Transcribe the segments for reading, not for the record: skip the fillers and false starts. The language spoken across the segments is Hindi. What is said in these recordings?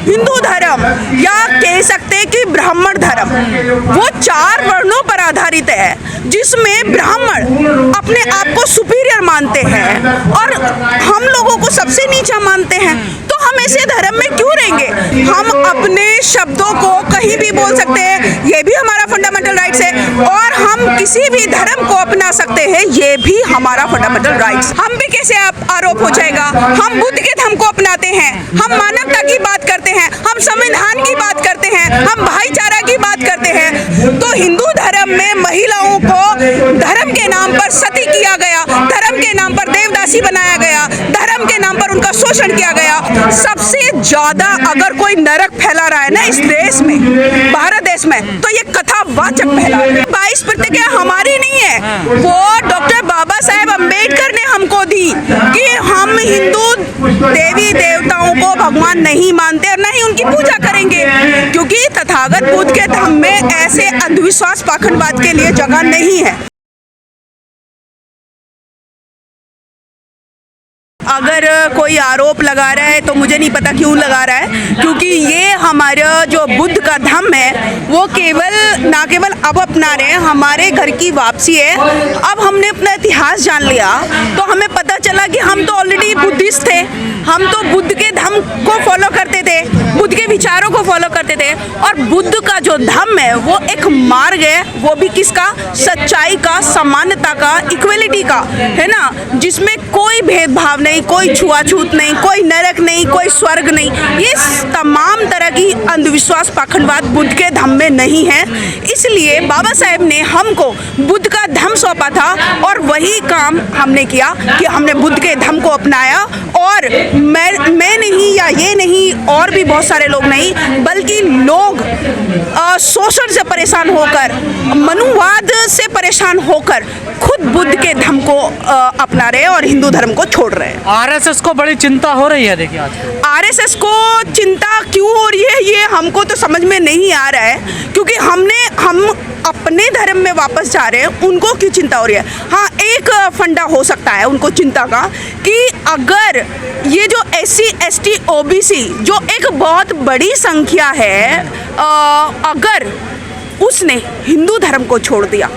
हिंदू धर्म या कह सकते हैं कि ब्राह्मण धर्म, वो 4 वर्णों पर आधारित है, जिसमें ब्राह्मण अपने आप को सुपीरियर मानते हैं और हम लोगों को सबसे नीचा मानते हैं। तो हम ऐसे धर्म में क्यों रहेंगे? हम अपने शब्दों को कहीं भी बोल सकते हैं, ये भी हमारा फंडामेंटल राइट्स है, और हम किसी भी धर्म को अपना सकते हैं, ये भी हमारा फंडामेंटल राइट्स। हम पे कैसे आरोप हो जाएगा? हम बुद्ध के धर्म को अपनाते हैं, हम मानवता की बात करते हैं, हम संविधान की बात करते हैं, हम भाईचारा की बात करते हैं। तो हिंदू धर्म में महिलाओं को धर्म के नाम पर सती किया गया, धर्म के नाम पर देवदासी बनाया गया, धर्म के नाम पर उनका शोषण किया गया। सबसे ज्यादा अगर कोई नरक फैला रहा है ना इस देश में, भारत देश में, तो ये कथावाचक फैला है। 22% हमारी नहीं है, वो डॉक्टर बाबा साहेब अम्बेडकर ने हमको दी कि हम हिंदू देवी देवताओं को भगवान नहीं मानते और नहीं उनकी पूजा करेंगे, क्योंकि तथागत बुद्ध के धर्म में ऐसे अंधविश्वास पाखंडवाद के लिए जगह नहीं है। अगर कोई आरोप लगा रहा है तो मुझे नहीं पता क्यों लगा रहा है, क्योंकि ये हमारा जो बुद्ध का धम्म है वो ना केवल अब अपना रहे हैं, हमारे घर की वापसी है। अब हमने अपना इतिहास जान लिया तो हमें पता चला कि हम तो ऑलरेडी बुद्धिस्ट थे, हम तो बुद्ध के धम्म को फॉलो करते थे, बुद्ध के विचारों को फॉलो करते थे, और बुद्ध का जो धम्म है वो एक मार्ग है, वो भी किसका? सच्चाई का, समानता का, इक्वलिटी का, है ना, जिसमें कोई भेदभाव नहीं, कोई छुआछूत नहीं, कोई नरक नहीं, कोई स्वर्ग नहीं। ये तमाम तरह की अंधविश्वास पाखंडवाद बुद्ध के धम्म में नहीं है। इसलिए बाबा साहेब ने हमको बुद्ध का धम्म सौंपा था और वही काम हमने किया कि हमने बुद्ध के धम्म को अपनाया। और मैं नहीं या ये नहीं और भी बहुत सारे लोग नहीं, बल्कि लोग शोषण से परेशान होकर, मनुवाद से परेशान होकर खुद बुद्ध के धम्म को अपना रहे और हिंदू धर्म को छोड़ रहे हैं। आरएसएस को बड़ी चिंता हो रही है। देखिए आज आरएसएस को चिंता क्यों हो रही है ये हमको तो समझ में नहीं आ रहा है, क्योंकि हम अपने धर्म में वापस जा रहे हैं, उनको क्यों चिंता हो रही है? हाँ, एक फंडा हो सकता है उनको चिंता का कि अगर ये जो SC ST OBC जो एक बहुत बड़ी संख्या है, अगर उसने हिंदू धर्म को छोड़ दिया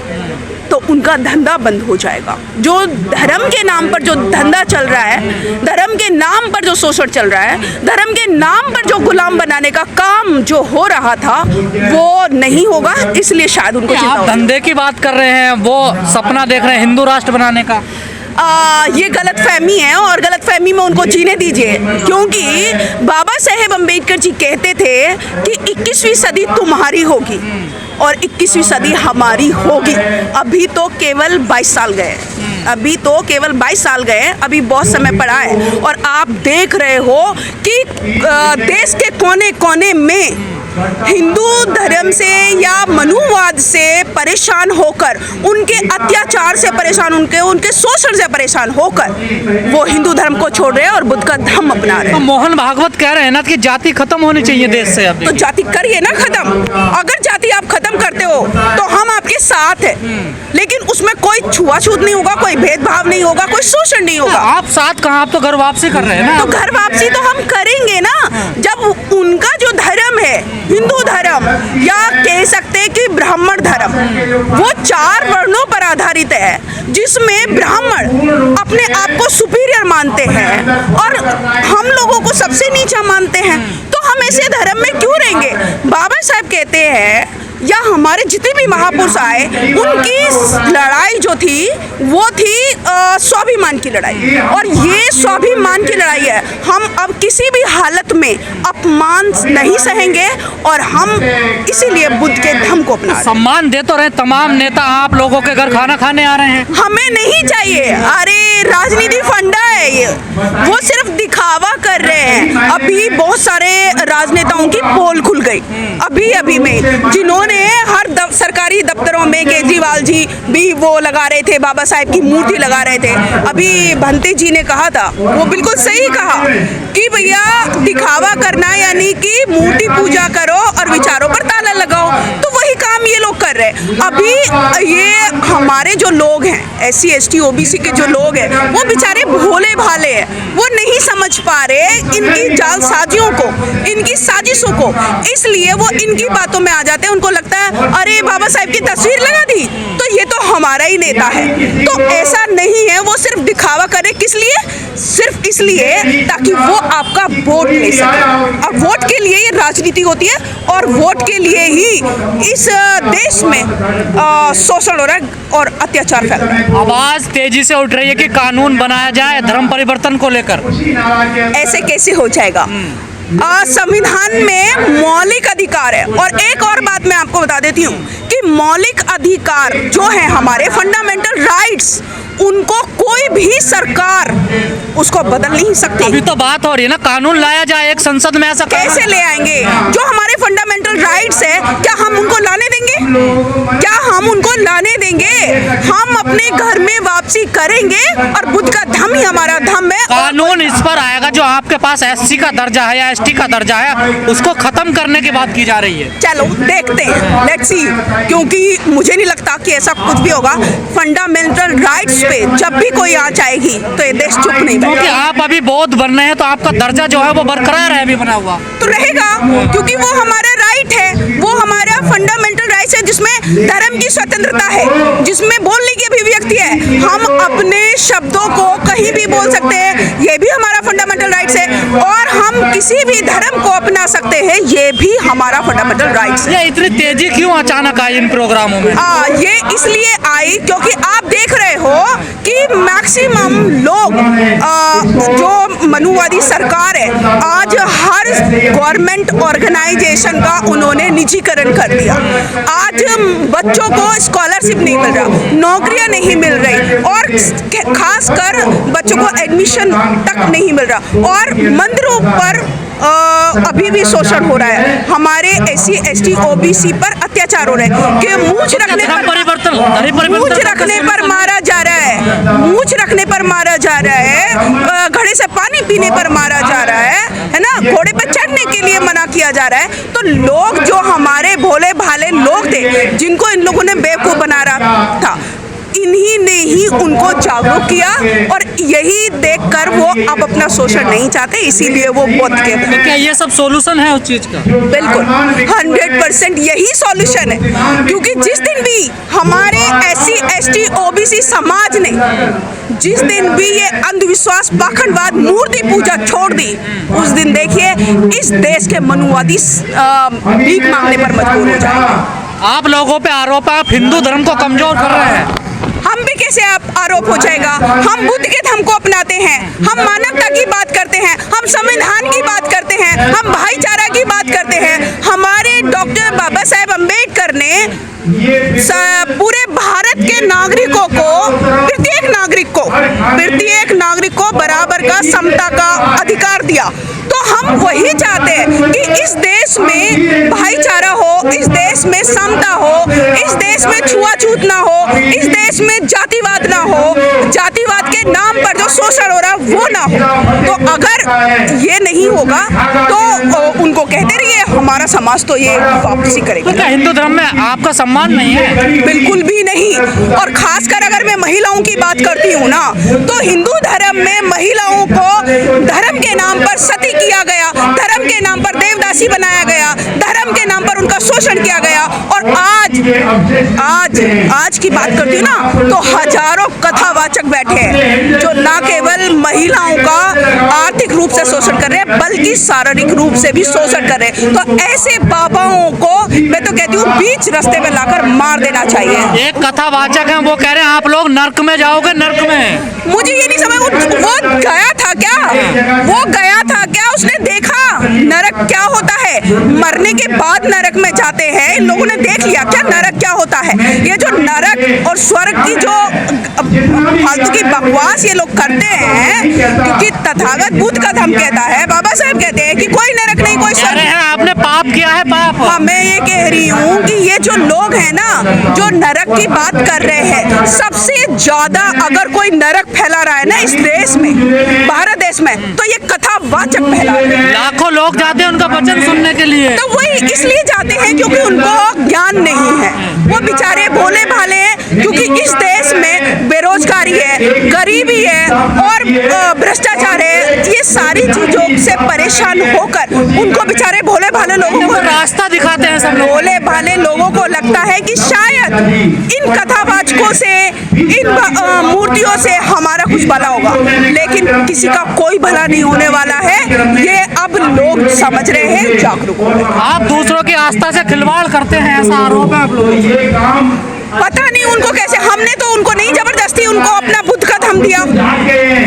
तो उनका धंधा बंद हो जाएगा। जो धर्म के नाम पर जो धंधा चल रहा है, धर्म के नाम पर जो शोषण चल रहा है, धर्म के नाम पर जो गुलाम बनाने का काम जो हो रहा था वो नहीं होगा, इसलिए शायद उनको चिंता हो। धंधे की बात कर रहे हैं, वो सपना देख रहे हैं हिंदू राष्ट्र बनाने का। ये गलतफहमी है और गलतफहमी में उनको जीने दीजिए, क्योंकि बाबा साहेब अम्बेडकर जी कहते थे कि 21वीं सदी तुम्हारी होगी और 21वीं सदी हमारी होगी। अभी तो केवल 22 साल गए, अभी तो केवल 22 साल गए, अभी बहुत समय पड़ा है। और आप देख रहे हो कि देश के कोने कोने में हिंदू धर्म से या मनुवाद से परेशान होकर, उनके अत्याचार से परेशान, उनके शोषण से परेशान होकर वो हिंदू धर्म को छोड़ रहे हैं और बुद्ध का धम्म अपना रहे हैं। तो मोहन भागवत कह रहे हैं ना कि जाति खत्म होनी चाहिए देश से। अभी तो जाति करिए ना खत्म। अगर जाति आप खत्म करते हो तो हम आपके साथ है, लेकिन उसमें कोई छुआछूत नहीं होगा, कोई भेदभाव नहीं होगा, कोई शोषण नहीं होगा। आप साथ कहाँ, आप तो घर वापसी कर रहे हैं ना। तो घर वापसी तो हम करेंगे ना, जब उनका जो धर्म है, हिंदू धर्म या कह सकते हैं कि ब्राह्मण धर्म, वो 4 वर्णों पर आधारित है, जिसमें ब्राह्मण अपने आप को सुपीरियर मानते हैं और हम लोगों को सबसे नीचा मानते हैं। तो हम ऐसे धर्म में क्यों रहेंगे? बाबा साहब कहते हैं या हमारे जितने भी महापुरुष आए, उनकी लड़ाई जो थी वो थी स्वाभिमान की लड़ाई, और ये स्वाभिमान की लड़ाई है। हम अब किसी भी हालत में अपमान नहीं सहेंगे और हम इसीलिए बुद्ध के धम्म को अपना रहे हैं। सम्मान दे तो रहे तमाम नेता, आप लोगों के घर खाना खाने आ रहे हैं। हमें नहीं चाहिए। अरे राजनीति फंडा है ये, वो सिर्फ दिखावा कर रहे हैं। अभी बहुत सारे राजनेताओं की पोल खुल गई अभी में, जिन्होंने हर सरकारी दफ्तरों में केजरीवाल जी भी वो लगा रहे थे, बाबा साहेब की मूर्ति लगा रहे थे। अभी भंते जी ने कहा था, वो बिल्कुल सही कहा कि भैया दिखावा करना यानी कि मूर्ति पूजा करो और विचारों पर ताला लगाओ। तो वही काम ये लोग कर रहे। अभी ये हमारे जो लोग हैं SC ST OBC के जो लोग हैं वो बेचारे भोले भाले हैं, वो नहीं समझ पा रहे इनकी जालसाजियों को, इनकी साजिशों को, इसलिए वो इनकी बातों में आ जाते हैं। उनको लगता है अरे बाबा साहब की तस्वीर लगा दी तो ये तो हमारा ही नेता है। तो ऐसा नहीं है, वो सिर्फ दिखावा करे, किस लिए? सिर्फ इसलिए ताकि वो आपका वोट ले सके। और वोट के लिए ये राजनीति होती है और वोट के लिए ही इस देश में शोषण हो रहा है और अत्याचार फैल रहा है। आवाज तेजी से उठ रही है कि कानून बनाया जाए धर्म परिवर्तन को लेकर। ऐसे कैसे हो जाएगा? संविधान में मौलिक अधिकार है। और एक और बात मैं आपको बता देती हूँ कि मौलिक अधिकार जो है हमारे फंडामेंटल राइट्स, उनको कोई भी सरकार उसको बदल नहीं सकती। अभी तो बात हो रही है ना, कानून लाया जाए एक संसद में, ऐसा कैसे ले आएंगे? जो हमारे फंडामेंटल राइट्स है, क्या हम उनको लाने देंगे? क्या हम उनको लाने देंगे? हम अपने घर में वापसी करेंगे और बुद्ध का धम ही हमारा धम है। कानून इस पर आएगा जो आपके पास SC का दर्जा है या ST का दर्जा है, उसको खत्म करने की बात की जा रही है। चलो देखते हैं, लेट्स सी, क्योंकि मुझे नहीं लगता कि ऐसा कुछ भी होगा। फंडामेंटल राइट्स पे जब भी कोई आंच आएगी तो ये देश चुप नहीं क्योंकि बैठेगा। आप अभी बौद्ध बन रहे हैं तो आपका दर्जा जो है वो बरकरार है अभी बना हुआ। तो रहेगा, क्योंकि वो हमारा राइट है, वो हमारा फंडामेंटल राइट्स है, जिसमें धर्म की स्वतंत्रता है, जिसमें बोलने की अभिव्यक्ति है। हम अपने शब्दों को कहीं भी बोल सकते हैं, ये भी हमारा फंडामेंटल राइट्स है। और हम किसी भी धर्म को अपना सकते हैं, ये भी हमारा फंडामेंटल राइट्स है। ये इतनी तेजी क्यों अचानक आई इन प्रोग्रामों में? ये इसलिए आई क्योंकि आप देख रहे हो कि मैक्सिमम लोग जो मनुवादी सरकार है, आज हर गवर्नमेंट ऑर्गेनाइजेशन का उन्होंने निजीकरण कर दिया। आज बच्चों को स्कॉलरशिप नहीं मिल रहा, नौकरियां नहीं मिल रही, और खासकर बच्चों को एडमिशन तक नहीं मिल रहा। और मंदिरों पर अभी भी शोषण हो रहा है, हमारे SC ST OBC पर अत्याचार हो रहे हैं कि मूंछ रखने पर मारा जा रहा है, मूंछ रखने पर मारा जा रहा है, घड़े से पानी पीने पर मारा जा रहा है ना, घोड़े पर चढ़ने के लिए मना किया जा रहा है। तो लोग जो हमारे भोले भाले लोग थे, जिनको इन लोगों ने बेवकूफ बना रहा था, इन्हीं ने ही उनको जागरूक किया और यही देखकर वो अब अपना शोषण नहीं चाहते, इसीलिए वो बुद्ध के। तो क्या ये सब सॉल्यूशन है उस चीज का? बिल्कुल 100% यही सॉल्यूशन है, क्योंकि जिस दिन भी हमारे SC ST OBC समाज ने, जिस दिन भी ये अंधविश्वास पाखंडवाद मूर्ति पूजा छोड़ दी, उस दिन देखिए इस देश के मनुवादी भीख मांगने पर मजबूर हो जाएंगे। आप लोगों पे आरोप है आप हिंदू धर्म को कमजोर कर रहे हैं। हम भी कैसे आरोप हो जाएगा? हम बुद्ध के धर्म को अपनाते हैं, हम मानवता की बात करते हैं, हम संविधान की बात करते हैं, हम भाईचारा की बात करते हैं। हमारे डॉक्टर बाबा साहेब अम्बेडकर ने पूरे भारत के नागरिकों को, प्रत्येक नागरिक को बराबर का, समता का अधिकार दिया। तो हम वही चाहते हैं कि इस देश में भाईचारा हो, इस देश में समता हो, इस देश में छुआछूत ना हो, इस देश में जातिवाद ना हो, जातिवाद के नाम पर जो शोषण हो रहा है वो ना हो। तो अगर ये नहीं होगा तो उनको कहते रहिए, हमारा समाज तो ये वापसी करेगा। तो हिंदू धर्म में आपका सम्मान नहीं है? बिल्कुल भी नहीं। और खासकर अगर मैं महिलाओं की बात करती हूँ ना, तो हिंदू धर्म में महिलाओं को धर्म के नाम पर सती किया गया, धर्म के नाम पर देवदासी बनाया गया, धर्म के नाम पर उनका शोषण किया गया। और आज की बात करती हूँ ना, तो हजारों कथावाचक बैठे हैं जो ना केवल महिलाओं का आर्थिक रूप से शोषण कर रहे हैं, बल्कि शारीरिक रूप से भी शोषण कर रहे हैं। तो ऐसे बाबाओं को मैं तो कहती हूँ बीच रास्ते में लाकर मार देना चाहिए। एक कथावाचक है, वो कह रहे हैं आप लोग नर्क में जाओगे, नर्क में। मुझे ये नहीं समझ, वो गया था क्या? वो गया था क्या? उसने देखा नरक क्या होता है? मरने के बाद नरक में जाते हैं। इन लोगों ने देख लिया क्या नरक क्या होता है? ये जो नरक और स्वर्ग की जो फालतू की बकवास ये लोग करते हैं, क्योंकि तथागत बुद्ध का धर्म कहता है, बाबा साहब कहते हैं कि कोई नरक नहीं, कोई स्वर्ग। आपने पाप किया है, पाप। हाँ, मैं ये कह रही हूँ कि ये जो लोग हैं ना, जो नरक की बात कर रहे हैं, सबसे ज्यादा अगर कोई नरक फैला रहा है ना इस देश में, भारत देश में, तो ये कथावाचक फैला रहे हैं। लाखों लोग जाते हैं उनका वचन सुनने के लिए। तो वही इसलिए जाते हैं क्योंकि उनको ज्ञान नहीं है। वो बेचारे भोले भाले हैं, क्योंकि इस देश में बेरोजगारी है, गरीबी है और भ्रष्टाचार है। ये सारी चीजों से परेशान होकर उनको बेचारे भोले भाले लोगों को रास्ता दिखाते हैं सब लोग। भोले भाले लोगों को लगता है कि शायद इन कथावाचकों से, इन मूर्तियों से हमारा कुछ भला होगा, लेकिन किसी का कोई भला नहीं होने वाला है। ये अब लोग समझ रहे हैं, जागरूक हो रहे हैं। आप दूसरों की आस्था से खिलवाड़ करते हैं, ऐसा आरोप है आप लोगों। पता नहीं उनको कैसे, हमने तो उनको नहीं जबरदस्ती उनको अपना बुद्ध का धम दिया,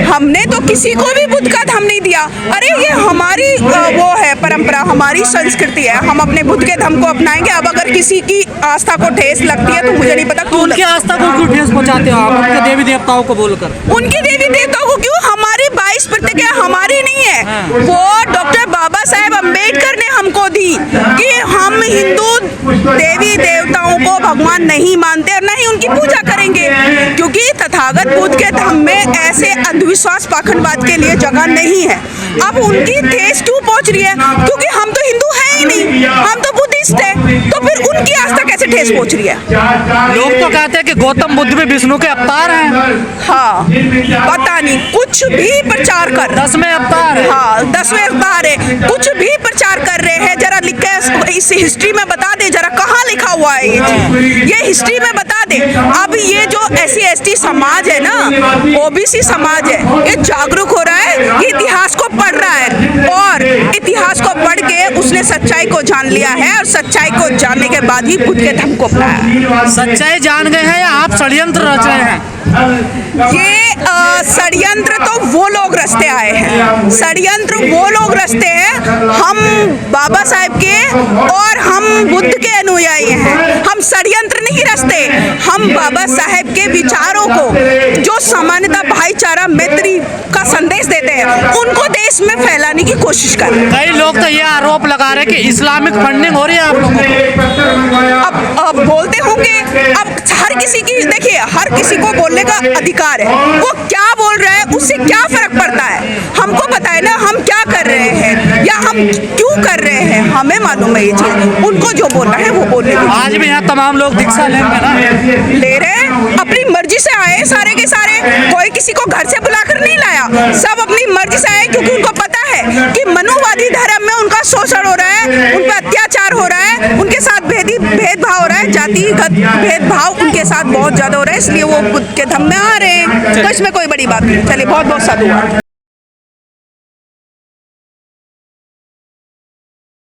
हमने तो किसी को भी बुद्ध का धम नहीं दिया। अरे ये हमारी वो है परंपरा, हमारी संस्कृति है, हम अपने बुद्ध के धम को अपनाएंगे। अब अगर किसी की आस्था को ठेस लगती है तो मुझे नहीं पता क्यों उनकी आस्था को क्यों ठेस पहुंचाते हो आप उनके देवी देवताओं को बोलकर? उनके देवी देवताओं को क्यों? हमारी 22% हमारी नहीं है, वो डॉक्टर बाबा साहेब अम्बेडकर ने हमको दी कि हम हिंदू देवी देवताओं को भगवान नहीं मानते और न ही उनकी पूजा करेंगे, क्योंकि तथागत बुद्ध के धम्म में ऐसे अंधविश्वास पाखंडवाद के लिए जगह नहीं है। अब उनकी ठेस क्यों पहुंच रही है? क्योंकि हम तो हिंदू हैं ही नहीं, हम तो बुद्धिस्ट हैं, तो फिर उनकी आस्था कैसे ठेस पहुंच रही है? लोग तो कहते हैं कि गौतम बुद्ध भी विष्णु के अवतार हैं। हाँ, पता नहीं, कुछ भी प्रचार कर 10वें अवतार है। हाँ, 10वें अवतार है, कुछ भी प्रचार कर रहे हैं। जरा लिख के इस हिस्ट्री में बता दे, जरा कहाँ लिखा हुआ है ये चीज, ये हिस्ट्री में बता दे। अब ये जो SC/ST समाज है ना, OBC समाज है, ये जागरूक हो रहा है, ये इतिहास को पढ़ रहा है और इतिहास को पढ़ के उसने सच्चाई को जान लिया है और सच्चाई को जानने के बाद ही बुद्ध के धम्म को अपनाया। सच्चाई जान गए हैं या आप षड्यंत्र रच रहे हैं? ये षड्यंत्र तो वो लोग रचते आए हैं, षड्यंत्र वो लोग रचते हैं। हम बाबा साहेब के और हम बुद्ध के अनुयायी हैं, हम षड्यंत्र नहीं रचते। हम बाबा साहेब के विचारों को, जो समानता, भाईचारा, मैत्री का संदेश देते हैं, उनको देश में फैलाने की कोशिश कर रहे हैं। कई लोग तो ये आरोप लगा रहे हैं कि इस्लामिक फंडिंग हो रही है आप लोगों को। अब बोलते होंगे, अब हर किसी की, देखिए, हर किसी को बोलने का अधिकार है, वो क्या बोल रहा है उससे क्या फर्क पड़ता है? हमको पता है ना हम क्या कर रहे हैं या हम क्यों कर रहे हैं, हमें मालूम है ये चीज। उनको जो बोलना है वो बोलने दीजिए। आज भी यहाँ तमाम लोग दीक्षा लेंगे ना? ले रहे हैं, अपनी मर्जी से आए सारे के सारे, कोई किसी को घर से बुलाकर नहीं लाया, सब अपनी मर्जी से आए, क्योंकि उनको पता है कि मनुवादी धर्म में उनका शोषण हो रहा है, उन पर अत्याचार हो रहा है, उनके साथ भेदभाव हो रहा है, जातिगत भेदभाव उनके साथ बहुत ज्यादा हो रहा है, इसलिए वो बुद्ध के धम्म में आ रहे हैं। तो इसमें कोई बड़ी बात नहीं। चलिए, बहुत बहुत साधुवाद।